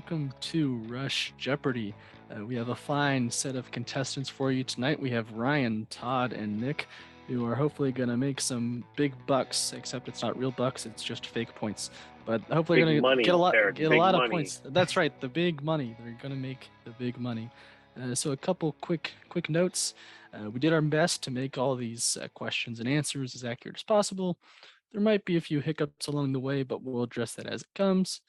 welcome to Rush Jeopardy. We have a fine set of contestants for you tonight. We have Ryan, Todd, and Nick, who are hopefully going to make some big bucks, except it's not real bucks, it's just fake points. But hopefully going to get a lot of points. That's right, the big money. They're going to make the big money. So a couple quick notes. We did our best to make all these questions and answers as accurate as possible. There might be a few hiccups along the way, but we'll address that as it comes.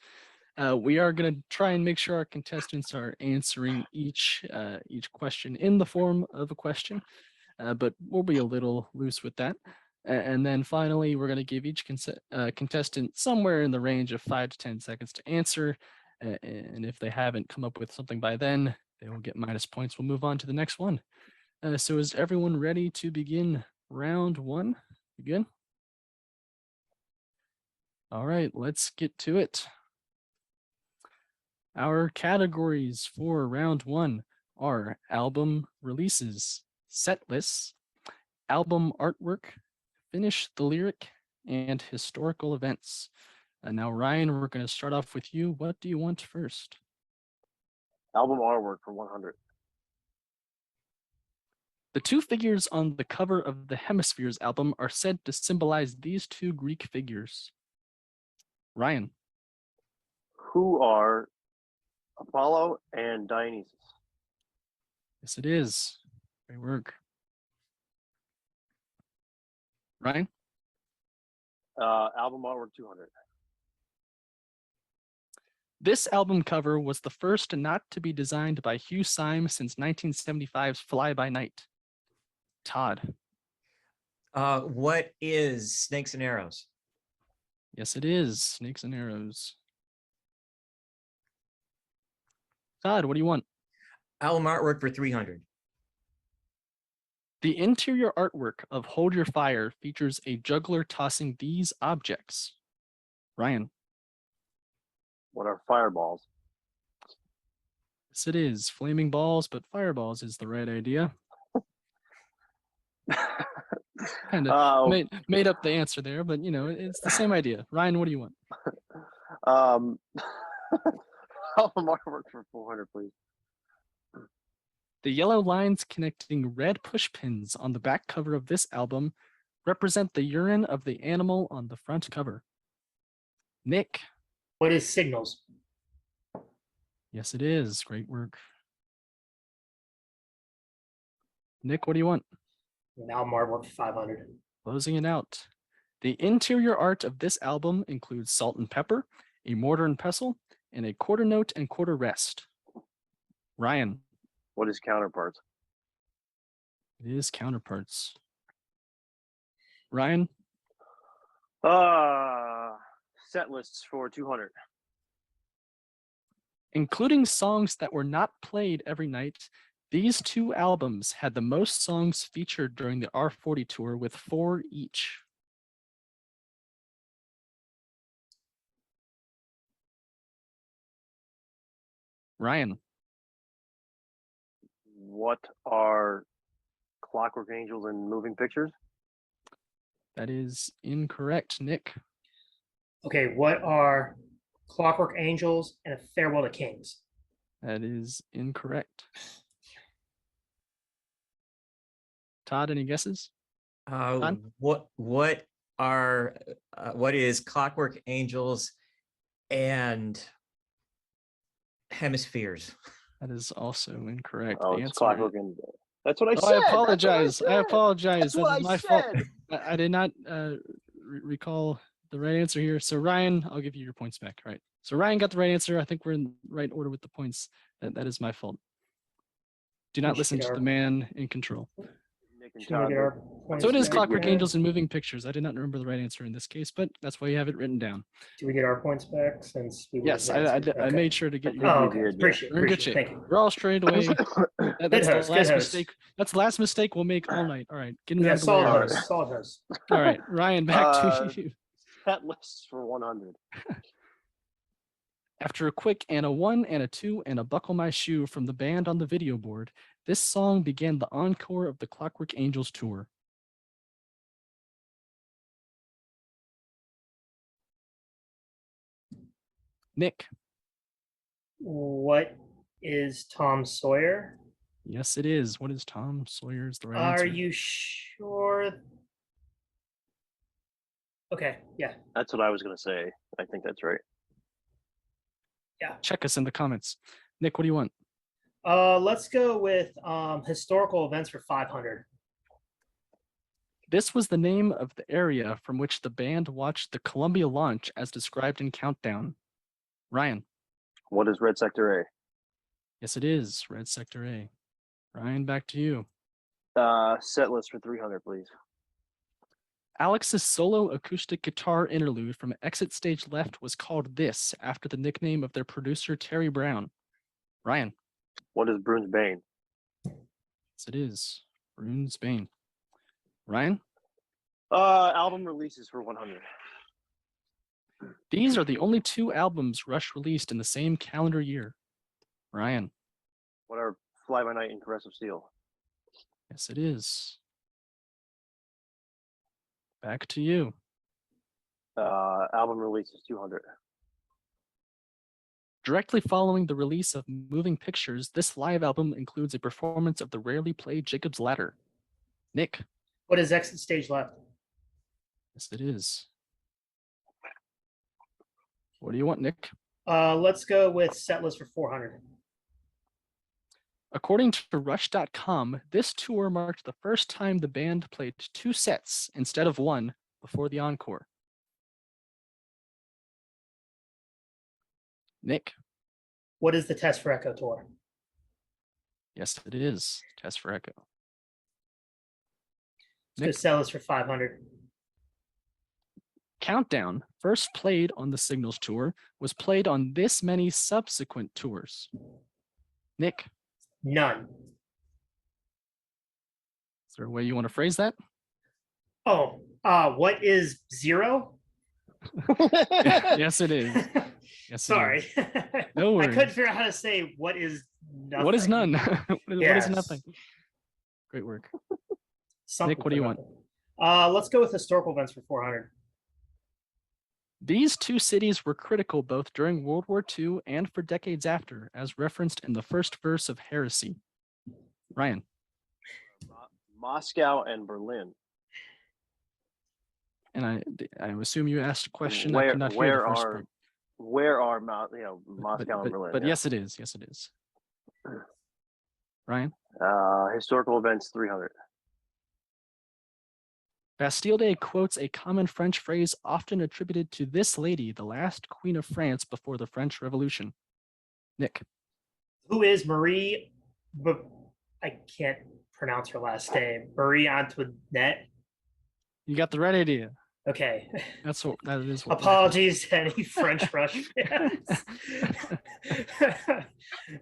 We are going to try and make sure our contestants are answering each question in the form of a question, but we'll be a little loose with that. And then finally, we're going to give each contestant somewhere in the range of 5 to 10 seconds to answer. And if they haven't come up with something by then, they will get minus points. We'll move on to the next one. So is everyone ready to begin round one? Begin? All right, let's get to it. Our categories for round one are album releases, set lists, album artwork, finish the lyric, and historical events. Now, Ryan, we're going to start off with you. What do you want first? Album artwork for 100. The two figures on the cover of the Hemispheres album are said to symbolize these two Greek figures. Ryan. Who are Apollo and Dionysus? Yes, it is. Great work. Ryan? Album artwork 200. This album cover was the first not to be designed by Hugh Syme since 1975's Fly By Night. Todd. What is Snakes and Arrows? Yes, it is. Snakes and Arrows. Todd, what do you want? Album artwork for 300. The interior artwork of Hold Your Fire features a juggler tossing these objects. Ryan. What are fireballs? Yes, it is. Flaming balls, but fireballs is the right idea. Kind of made up the answer there, but you know, it's the same idea. Ryan, what do you want? Album artwork for 400, please. The yellow lines connecting red pushpins on the back cover of this album represent the urine of the animal on the front cover. Nick. What is Signals? Yes, it is. Great work. Nick, what do you want? An album artwork for 500. Closing it out. The interior art of this album includes salt and pepper, a mortar and pestle, and a quarter note and quarter rest. Ryan. What is Counterparts? It is Counterparts. Ryan. Set lists for 200. Including songs that were not played every night, these two albums had the most songs featured during the R40 tour with 4 each. Ryan. What are Clockwork Angels and Moving Pictures? That is incorrect, Nick. Okay, what are Clockwork Angels and A Farewell to Kings? That is incorrect. Todd, any guesses? What is Clockwork Angels and Hemispheres? That is also incorrect. Oh, it's Clockwork Angels. That's what I said. I apologize. I apologize. That's my fault. I did not recall the right answer here. So Ryan, I'll give you your points back. All right. So Ryan got the right answer. I think we're in the right order with the points. That is my fault. Do not listen to the man in control. So it is Clockwork Angels and Moving Pictures. I did not remember the right answer in this case, but that's why you have it written down. Do we get our points back since we Yes, I made sure to get your. Oh, okay. Appreciate We're in good shape. Thank you. We're all straight away. That's the last mistake. That's the last mistake we'll make all night. All right, getting out of the way. Solid host. All right, Ryan, back to you. Set lists for 100. After a quick and a 1 and a 2 and a Buckle My Shoe from the band on the video board, this song began the encore of the Clockwork Angels tour. Nick. What is Tom Sawyer? Yes, it is. What is Tom Sawyer's the right Are answer? you sure? Okay, yeah. That's what I was gonna say. I think that's right. Check us in the comments. Nick, what do you want? Let's go with historical events for 500. This was the name of the area from which the band watched the Columbia launch as described in Countdown. Ryan. What is Red Sector Yes, it is. Red Sector A. Ryan, back to you. A? Set list for 300, please. Alex's solo acoustic guitar interlude from Exit Stage Left was called this after the nickname of their producer, Terry Brown. Ryan. What is Bruins Bane? Yes, it is. Rune's Bane. Ryan. Album releases for 100. These are the only two albums Rush released in the same calendar year. Ryan. What are Fly By Night and Caress of Steel? Yes, it is. Back to you. Album releases 200. Directly following the release of Moving Pictures, this live album includes a performance of the rarely played Jacob's Ladder. Nick. What is Exit Stage Left? Yes, it is. What do you want, Nick? Let's go with set list for 400. According to Rush.com, this tour marked the first time the band played 2 sets instead of 1 before the encore. Nick. What is the Test for Echo tour? Yes, it is. Test for Echo. Let's go set list for 500. Countdown, first played on the Signals tour, was played on this many subsequent tours. Nick. None. Is there a way you want to phrase that? Oh, what is 0? Yes, it is. Yes, Sorry. No worries. I couldn't figure out how to say what is nothing. What is none? What is nothing? Great work. Something Nick, what do you want? Let's go with historical events for 400. These two cities were critical both during World War II and for decades after, as referenced in the first verse of Heresy. Ryan. Moscow and Berlin. And I assume you asked a question. Where- I could not hear where the first are- part. Where are Moscow and Berlin? But yeah. yes, it is. Yes, it is. Ryan. Historical events 300. Bastille Day quotes a common French phrase often attributed to this lady, the last queen of France before the French Revolution. Nick. Who is Marie? I can't pronounce her last name. Marie Antoinette. You got the right idea. Okay. That is. What Apologies to any French Rush fans.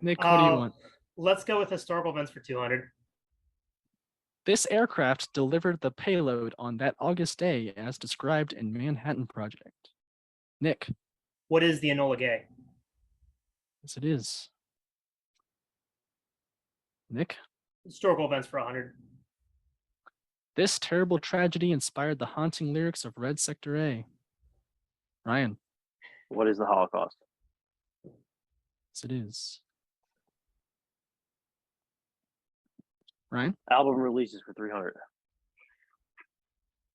Nick, what do you want? Let's go with historical events for 200. This aircraft delivered the payload on that August day as described in Manhattan Project. Nick. What is the Enola Gay? Yes, it is. Nick. Historical events for 100. This terrible tragedy inspired the haunting lyrics of Red Sector A. Ryan. What is the Holocaust? Yes, it is. Ryan. Album releases for 300.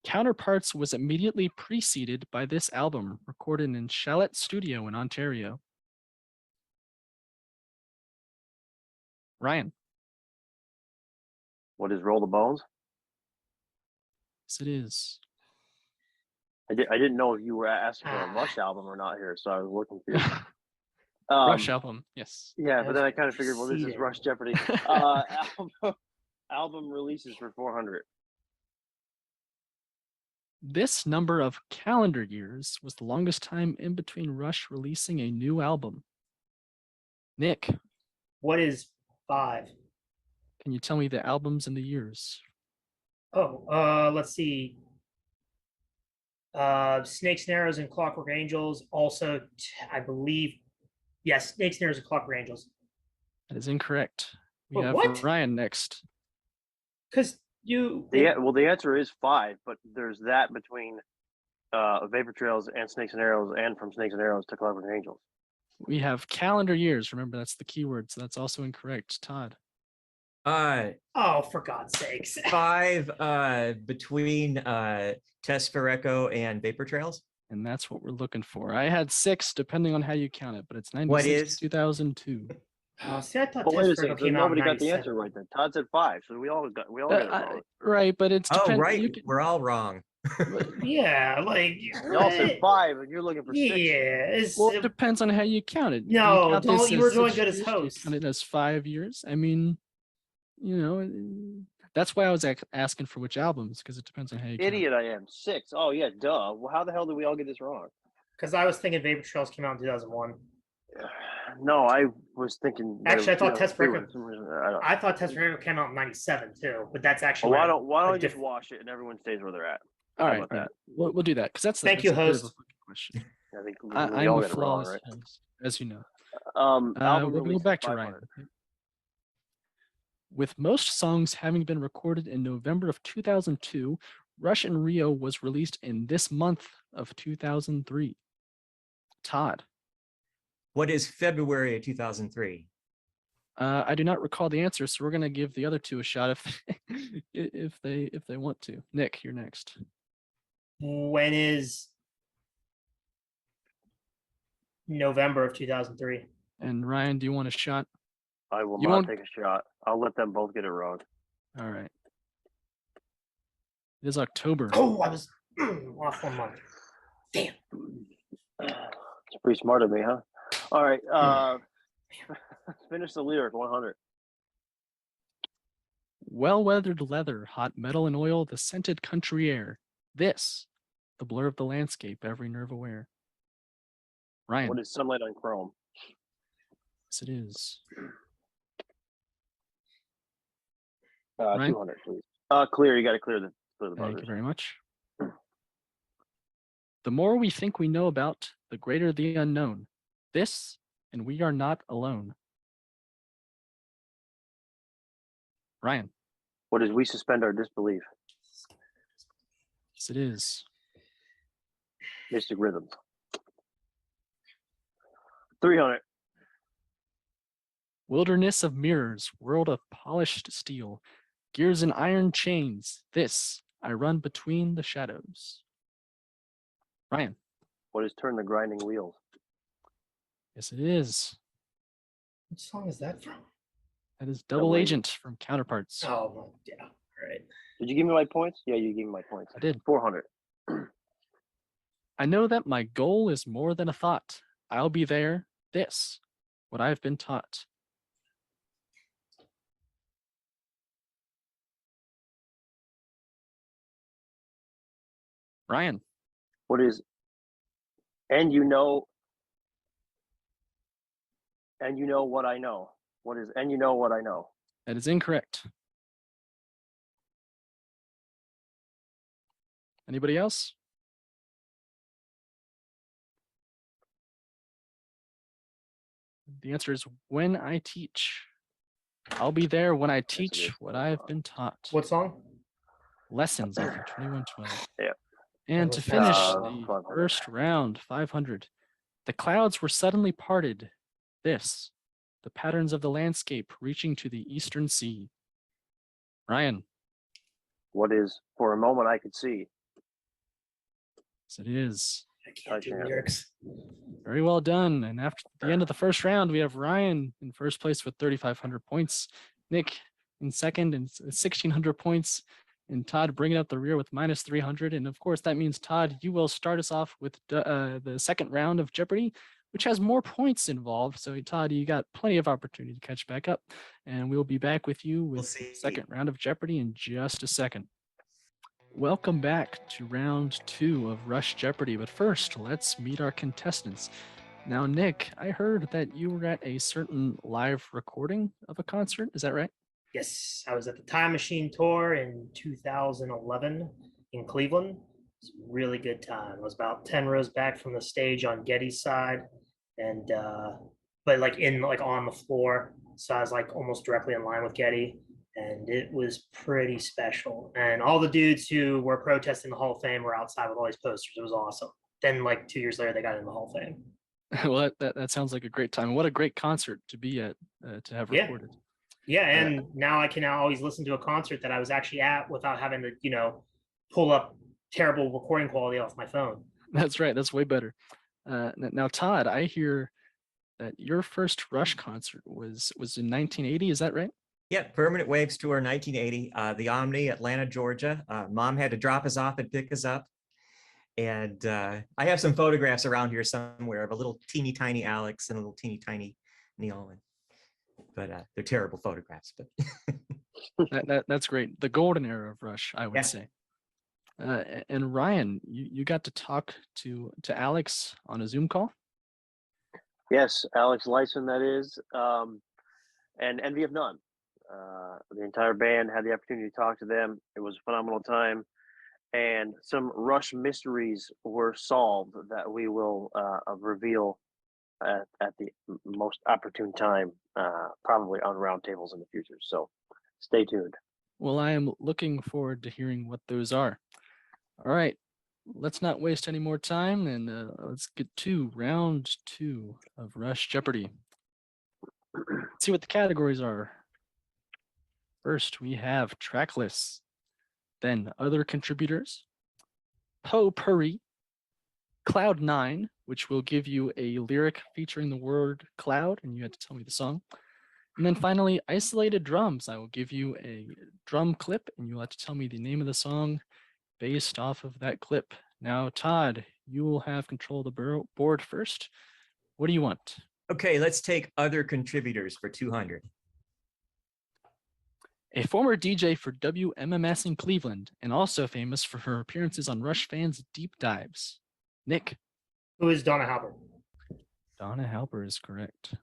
Counterparts was immediately preceded by this album, recorded in Chalet Studio in Ontario. Ryan. What is Roll the Bones? Yes, it is. I didn't know if you were asking for a Rush album or not here, so I was looking for you. Rush album, yes. Yeah, but then I kind of figured, well, this is Preceded. Rush Jeopardy. Album releases for 400. This number of calendar years was the longest time in between Rush releasing a new album. Nick, What is 5? can you tell me the albums and the years? Oh, let's see. Snakes and Arrows and Clockwork Angels. Also, I believe, yes, Snakes and Arrows and Clockwork Angels. That is incorrect. We Wait, have what? Ryan next. Because you. The answer is 5, but there's that between Vapor Trails and Snakes and Arrows, and from Snakes and Arrows to Clockwork Angels. We have calendar years. Remember, that's the keyword, so that's also incorrect. Todd. Oh, for God's sakes. 5 between Test for Echo and Vapor Trails. And that's what we're looking for. I had 6, depending on how you count it, but it's 96 What is? 2002. Oh, see, I thought But wait a Test second, Virgo so came out in nobody got the 97. answer right then. Todd said 5, so we all got it wrong. Right, but it's Oh, depend- right. you can- We're all wrong. Yeah, like Y'all said 5, and you're looking for 6. Well, it depends on how you count it. No, count don't- this you were as doing 6 good as years? Do you host. count it as 5 years. I mean, that's why I was asking for which albums, because it depends on how you count it. Idiot I am. 6. Oh yeah, duh. Well, how the hell did we all get this wrong? because I was thinking Vapor Trails came out in 2001. No, I was thinking. that it Actually, I was thought Test 2002 Record- for some reason. I don't. I thought Test Virgo came out in 97 too, but that's Well, actually why don't a we just diff- wash it and everyone stays where they're at? All How right, about all that? right. We'll do that because that's Thank that's you, a bit of a host. fucking question. I think we I'm all a get it wrong, flawless right? host, as you know. Album We're gonna release go back to 500. Ryan. With most songs having been recorded in November of 2002, Rush and Rio was released in this month of 2003. Todd. What is February of 2003? I do not recall the answer, so we're gonna give the other two a shot if they want to. Nick, you're next. When is November of 2003? And Ryan, do you want a shot? I will You not won't- take a shot. I'll let them both get it wrong. All right. It is October. Oh, I was off 1 month. Damn. It's pretty smart of me, huh? All right. Finish the lyric 100. Well-weathered leather, hot metal and oil, the scented country air. This, the blur of the landscape, every nerve aware. Ryan. What is sunlight on chrome? Yes, it is. Ryan? 200, please. Clear. You got to clear the Thank buzzers. you very much. The more we think we know about, the greater the unknown. This, and we are not alone. Ryan. What is we suspend our disbelief? Yes, it is. Mystic Rhythms. 300. Wilderness of mirrors, world of polished steel, gears and iron chains. This, I run between the shadows. Ryan. What is turn the grinding wheels? Yes, it is. What song is that from? That is Double Double Agent from Counterparts. Oh, yeah. All right. Did you give me my points? Yeah, you gave me my points. I did. 400. I know that my goal is more than a thought. I'll be there. This, what I've been taught. Ryan. What is and you know what I know? What is and you know what I know? That is incorrect. Anybody else? The answer is when I teach. I'll be there when I teach what I've been taught. What song? Lessons off of 2112. Yeah. And to was finish that? the 500. first round, 500. The clouds were suddenly parted. This, the patterns of the landscape reaching to the eastern sea. Ryan. What is for a moment I could see? Yes, it is. I can't do Touchdown. lyrics. Very well done. And after the end of the first round, we have Ryan in first place with 3,500 points, Nick in second and 1,600 points, and Todd bringing up the rear with minus 300. And of course, that means, Todd, you will start us off with the second round of Jeopardy, which has more points involved. So, Todd, you got plenty of opportunity to catch back up. And we'll be back with you with the see. second round of Jeopardy in just a second. Welcome back to round 2 of Rush Jeopardy. But first, let's meet our contestants. Now, Nick, I heard that you were at a certain live recording of a concert. Is that right? Yes, I was at the Time Machine Tour in 2011 in Cleveland. It was a really good time. I was about 10 rows back from the stage on Getty's side, and but like on the floor, so I was like almost directly in line with Getty, and it was pretty special. And all the dudes who were protesting the Hall of Fame were outside with all these posters. It was awesome. Then like 2 years later, they got in the Hall of Fame. Well, that sounds like a great time. What a great concert to be at, to have Yeah. recorded. Yeah, and now I can now always listen to a concert that I was actually at without having to, pull up terrible recording quality off my phone. That's right. That's way better. Now, Todd, I hear that your first Rush concert was in 1980. Is that right? Yeah, Permanent Waves Tour 1980, the Omni, Atlanta, Georgia. Mom had to drop us off and pick us up. And I have some photographs around here somewhere of a little teeny tiny Alex and a little teeny tiny Neil. But they're terrible photographs. But That's great. The golden era of Rush, I would Yeah. say. And Ryan, you got to talk to Alex on a Zoom call. Yes, Alex Lyson, that is, and Envy of None. The entire band had the opportunity to talk to them. It was a phenomenal time, and some Rush mysteries were solved that we will reveal at the most opportune time, probably on roundtables in the future. So stay tuned. Well, I am looking forward to hearing what those are. All right, let's not waste any more time, and let's get to round 2 of Rush Jeopardy. Let's see what the categories are. First, we have track lists, then other contributors, potpourri, Cloud 9, which will give you a lyric featuring the word cloud, and you had to tell me the song. And then finally, isolated drums. I will give you a drum clip, and you'll have to tell me the name of the song based off of that clip. Now, Todd, you will have control of the board first. What do you want? okay, let's take other contributors for 200. A former DJ for WMMS in Cleveland, and also famous for her appearances on Rush Fans Deep Dives. Nick. Who is Donna Halbert? Donna Halper is correct.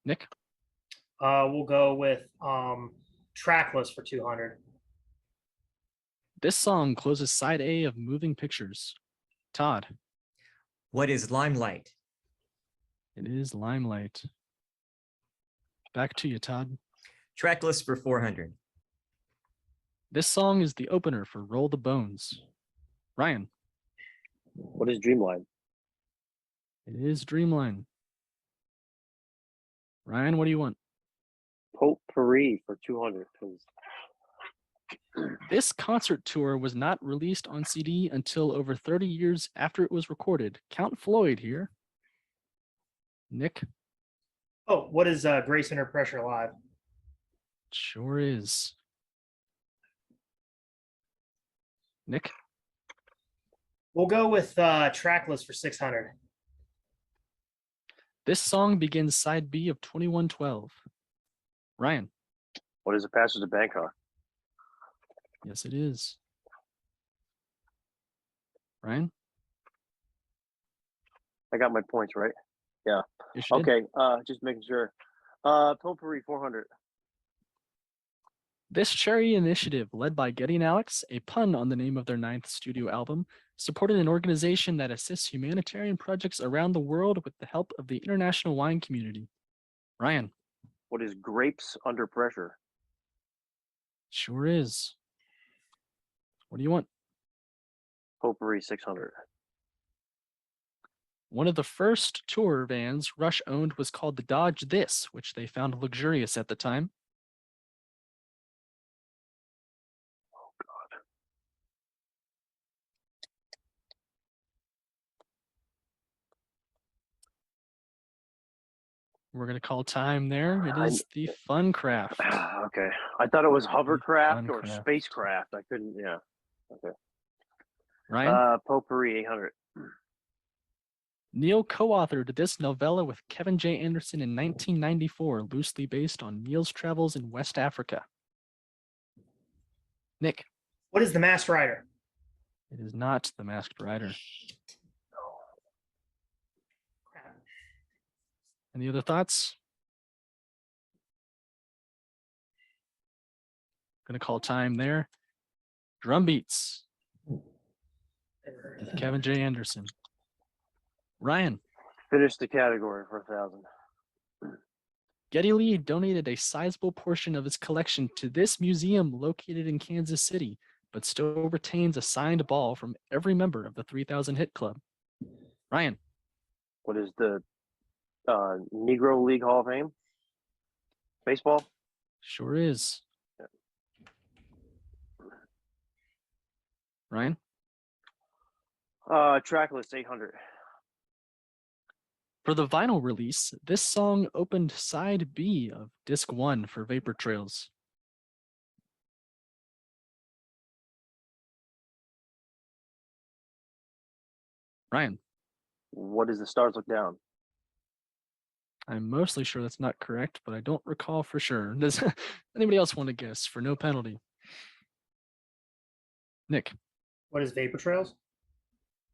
Nick. We'll go with track list for 200. This song closes side A of Moving Pictures. Todd. What is Limelight? It is Limelight. Back to you, Todd. Track list for 400. This song is the opener for Roll the Bones. Ryan. What is Dreamline? It is Dreamline. Ryan, what do you want? Potpourri for 200, please. This concert tour was not released on CD until over 30 years after it was recorded. Count Floyd here. Nick. Oh, what is Grace Under Pressure Live? Sure is. Nick. We'll go with track list for 600. This song begins side B of 2112. Ryan. What is the Passage of Bangkok? Yes, it is. Ryan. I got my points right. Yeah. Yes, you did. Okay. Just making sure. Potpourri 400. This charity initiative, led by Getty and Alex, a pun on the name of their 9th studio album, supported an organization that assists humanitarian projects around the world with the help of the international wine community. Ryan. What is Grapes Under Pressure? Sure is. What do you want? Potpourri 600. One of the first tour vans Rush owned was called the Dodge This, which they found luxurious at the time. We're going to call time there. It is the Funcraft. Okay. I thought it was Hovercraft or Funcraft. Spacecraft. I couldn't, yeah. Okay. Ryan. Potpourri 800. Neil co-authored this novella with Kevin J. Anderson in 1994, loosely based on Neil's travels in West Africa. Nick. What is The Masked Rider? It is not The Masked Rider. Crap. Any other thoughts? Gonna call time there. Drum Beats. Kevin J. Anderson. Ryan. Finish the category for 1,000. Geddy Lee donated a sizable portion of his collection to this museum located in Kansas City, but still retains a signed ball from every member of the 3000 Hit Club. Ryan. What is the Negro League Hall of Fame? Baseball? Sure is. Ryan. Track list 800. For the vinyl release, this song opened side B of disc 1 for Vapor Trails. Ryan. What is the Stars Look Down? I'm mostly sure that's not correct, but I don't recall for sure. Does anybody else want to guess for no penalty? Nick. What is Vapor Trails?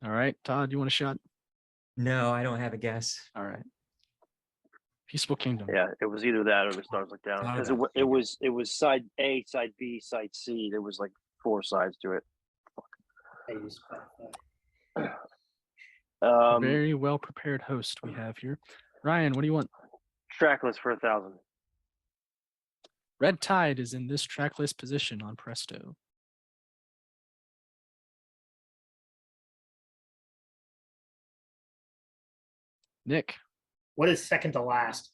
All right. Todd, you want a shot? No, I don't have a guess. All right. Peaceful Kingdom. Yeah, it was either that or the Stars Look Down because it was side A, side B, side C. There was like 4 sides to it. I use Very well prepared host we have here. Ryan, what do you want? Track list for 1,000. Red Tide is in this track list position on Presto. Nick. What is second to last?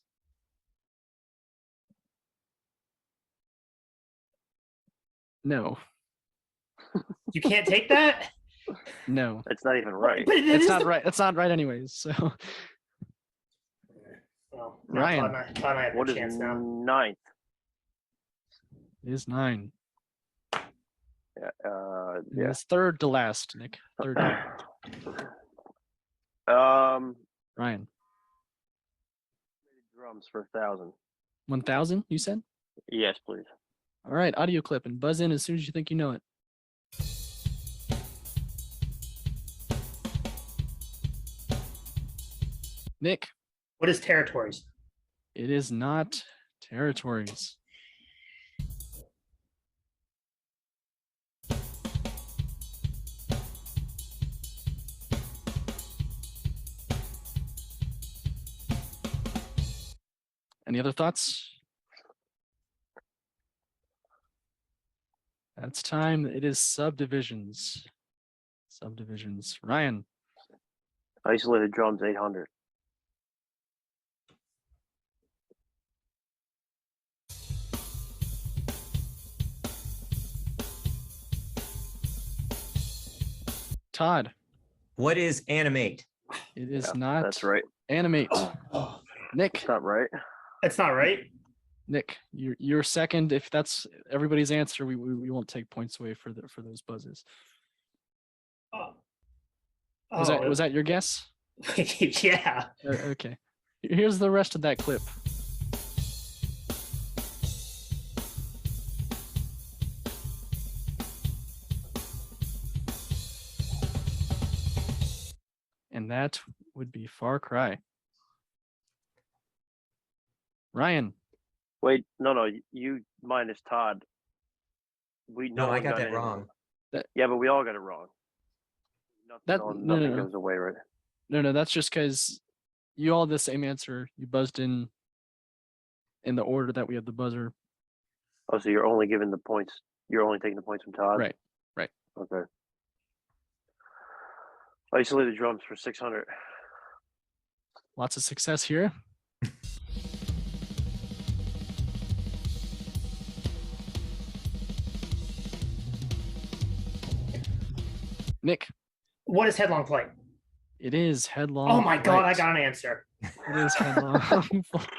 No. You can't take that? No. That's not even right. But It's not right. It's not right anyways. So Well, Ryan. Todd and I have What a is chance now. 9th? it is 9. Yeah. It is third to last, Nick. Third to last. Ryan. Drums for 1,000. 1,000, you said? Yes, please. All right, audio clip and buzz in as soon as you think you know it. Nick. What is Territories? It is not Territories. Any other thoughts? That's time. It is Subdivisions. Subdivisions. Ryan. Isolated drums 800. Todd. What is Animate? It is Yeah, not That's right. Animate. Nick. It's not right. That's not right. Nick, you're second. If that's everybody's answer, we won't take points away for those buzzes. Was that your guess? Yeah. Okay. Here's the rest of that clip. And that would be Far Cry. Ryan. Wait, no, you minus Todd. No, I got that wrong. Yeah, but we all got it wrong. Nothing No. goes away, right? No, that's just because you all had the same answer. You buzzed in the order that we have the buzzer. Oh, so you're only giving the points. You're only taking the points from Todd? Right. Okay. Isolated drums for 600. Lots of success here. Nick. What is Headlong Flight? It is Headlong. Oh my God, I Flight. got an answer. It is Headlong.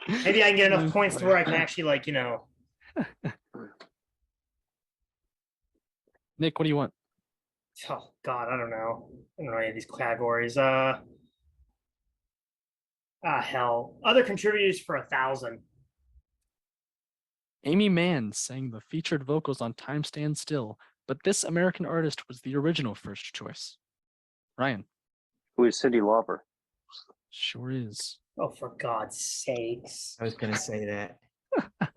Maybe I can get enough points to where I can actually, like, Nick, what do you want? Oh God, I don't know. I don't know any of these categories. Hell. Other contributors for 1,000. Amy Mann sang the featured vocals on Time Stand Still, but this American artist was the original first choice. Ryan. Who is Cyndi Lauper? Sure is. Oh, for God's sakes. I was going to say that.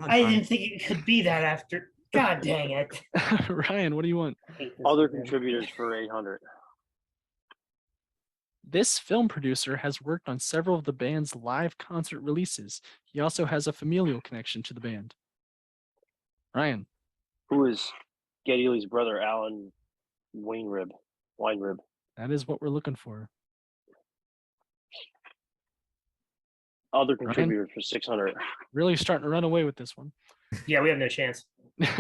I didn't think it could be that after. God dang it. Ryan, what do you want? Other contributors for 800. This film producer has worked on several of the band's live concert releases. He also has a familial connection to the band. Ryan. Who is Geddy Lee's brother, Alan Weinrib? That is what we're looking for. Other contributors for 600. Really starting to run away with this one. Yeah, we have no chance.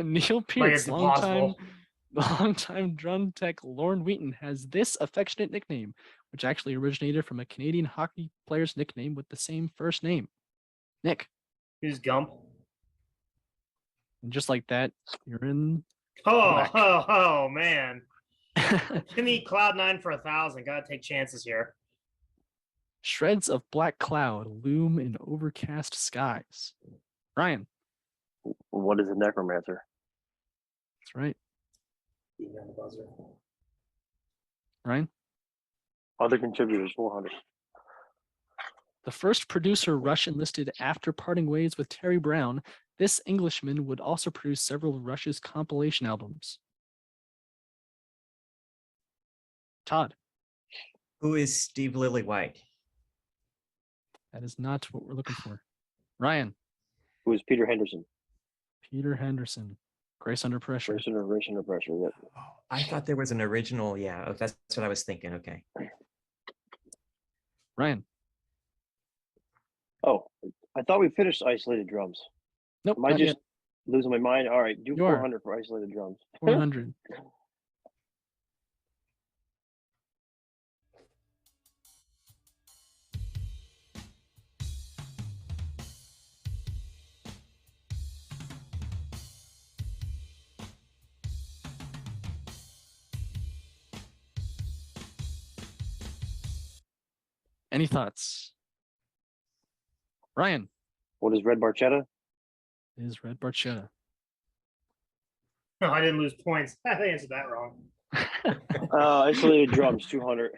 Neil Like, Pearce, it's impossible. longtime drum tech Lorne Wheaton has this affectionate nickname, which actually originated from a Canadian hockey player's nickname with the same first name. Nick. Who's Gump? And just like that, you're in. Oh, man. Give me Cloud9 for 1,000. Gotta take chances here. Shreds of black cloud loom in overcast skies. Ryan. What is a necromancer? That's right. Beat me on the buzzer. Ryan. Other contributors, 400. The first producer Rush enlisted after parting ways with Terry Brown, this Englishman would also produce several of Rush's compilation albums. Todd. Who is Steve Lillywhite? That is not what we're looking for. Ryan. Who is Peter Henderson? Peter Henderson. Grace Under Pressure. Race Under Pressure. Yep. Oh, I thought there was an original. Yeah, that's what I was thinking. Okay. Ryan. Oh, I thought we finished isolated drums. Nope. Am I not just yet. losing my mind? All right, do You are. 400 for isolated drums. 400. Any thoughts? Ryan. What is Red Barchetta? Is Red Barchetta. No, I didn't lose points. I answered that wrong. Isolated drums, 200.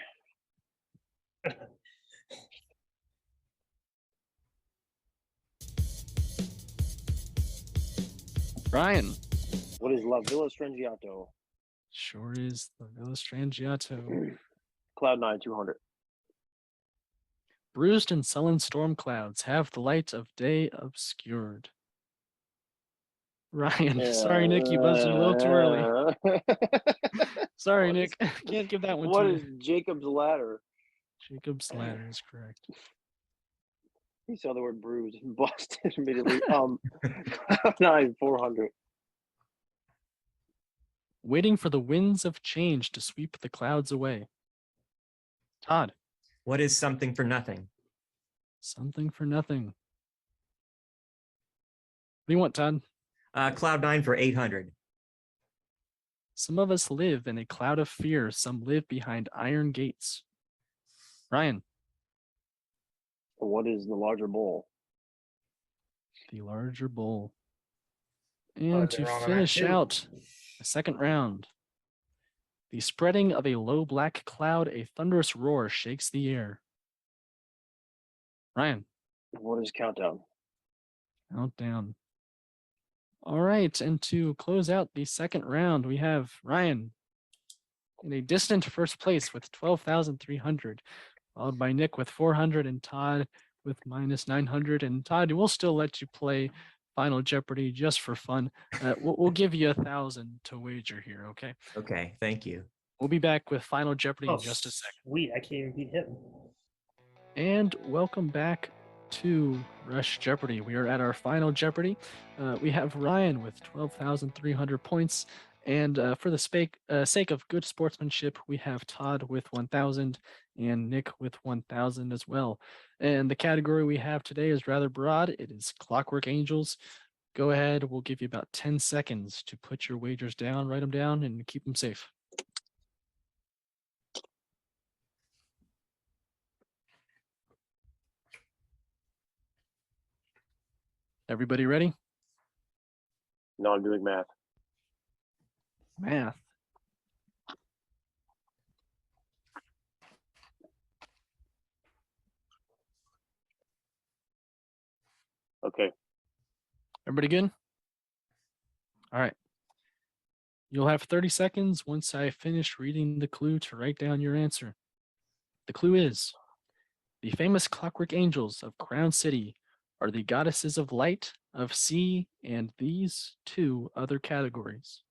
Ryan. What is La Villa Strangiato? Sure is the Villa Strangiato. Cloud9, 200. Bruised and sullen storm clouds have the light of day obscured. Ryan. Sorry, Nick, you buzzed it a little too early. Sorry, Nick. Can't give that one What to is you. Jacob's Ladder? Jacob's Ladder is correct. He saw the word bruise and busted immediately. Cloud9, 400. Waiting for the winds of change to sweep the clouds away. Todd. What is Something for Nothing? Something for Nothing. What do you want, Todd? Cloud9 for 800. Some of us live in a cloud of fear. Some live behind iron gates. Ryan. What is the larger bowl? The larger bowl. I've And been to wrong on that finish too. out the second round, the spreading of a low black cloud, a thunderous roar shakes the air. Ryan. What is Countdown? Countdown. All right, and to close out the second round, we have Ryan in a distant first place with 12,300, followed by Nick with 400 and Todd with minus 900. And Todd, we'll still let you play Final Jeopardy just for fun. We'll give you 1,000 to wager here, okay? Okay, thank you. We'll be back with Final Jeopardy Oh, in just a second. Sweet, I can't even beat him. And welcome back to Rush Jeopardy. We are at our Final Jeopardy. We have Ryan with 12,300 points. And for the sake of good sportsmanship, we have Todd with 1,000 and Nick with 1,000 as well. And the category we have today is rather broad. It is Clockwork Angels. Go ahead. We'll give you about 10 seconds to put your wagers down, write them down, and keep them safe. Everybody ready? No, I'm doing math. Math. Okay. Everybody good? All right. You'll have 30 seconds once I finish reading the clue to write down your answer. The clue is, the famous Clockwork Angels of Crown City are the goddesses of light, of sea, and these two other categories.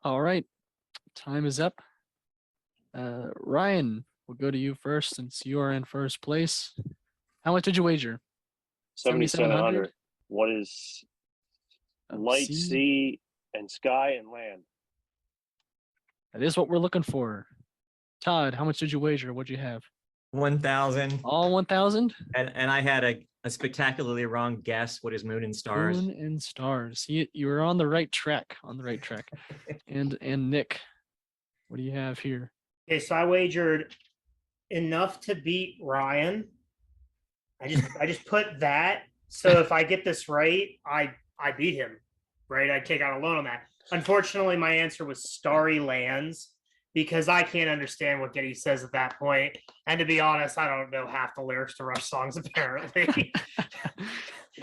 All right, time is up. Ryan, we'll go to you first since you are in first place. How much did you wager? 7,700. What is light, Sea? sea, and sky and land? That is what we're looking for. Todd, how much did you wager? What'd you have? 1,000. All 1,000? And I had a spectacularly wrong guess. What is moon and stars? Moon and stars. You were on the right track. And Nick, what do you have here? Okay, so I wagered enough to beat Ryan. I just put that. So if I get this right, I beat him. Right? I take out a loan on that. Unfortunately, my answer was starry lands because I can't understand what Getty says at that point. And to be honest, I don't know half the lyrics to Rush songs apparently.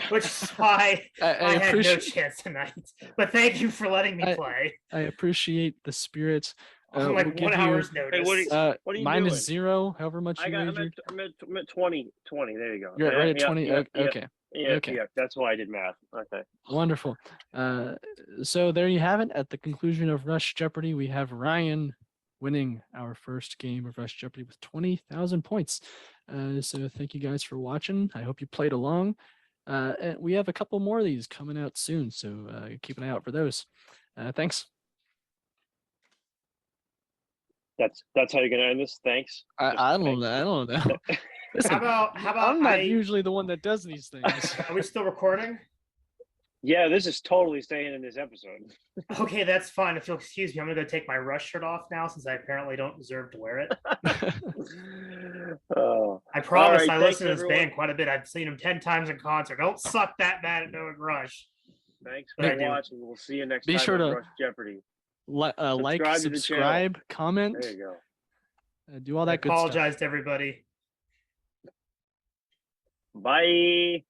Which is why I had no chance tonight. But thank you for letting me play. I appreciate the spirit. I'm like we'll 1 hour's notice. Hey, what are you mine doing? is 0, however much you wagered. I'm at 20. There you go. You're right at Yeah, 20. yeah, Okay. Yeah, Okay. yeah, that's why I did math. Okay. Wonderful. So there you have it. At the conclusion of Rush Jeopardy, we have Ryan winning our first game of Rush Jeopardy with 20,000 points. So thank you guys for watching. I hope you played along. And we have a couple more of these coming out soon, so keep an eye out for those. Thanks. That's how you're gonna end this. Thanks. I don't know. Listen, How about I'm not usually the one that does these things. Are we still recording? Yeah, this is totally staying in this episode. Okay, that's fine. If you'll excuse me, I'm gonna go take my Rush shirt off now since I apparently don't deserve to wear it. I promise I listen to this band quite a bit. I've seen them 10 times in concert. Don't suck that bad at knowing Rush. Thanks But I for do. watching. We'll see you next Be time sure on to Rush Jeopardy. Like, Subscribe to the channel. comment, There you go. do all I that good stuff. apologize to everybody. Bye.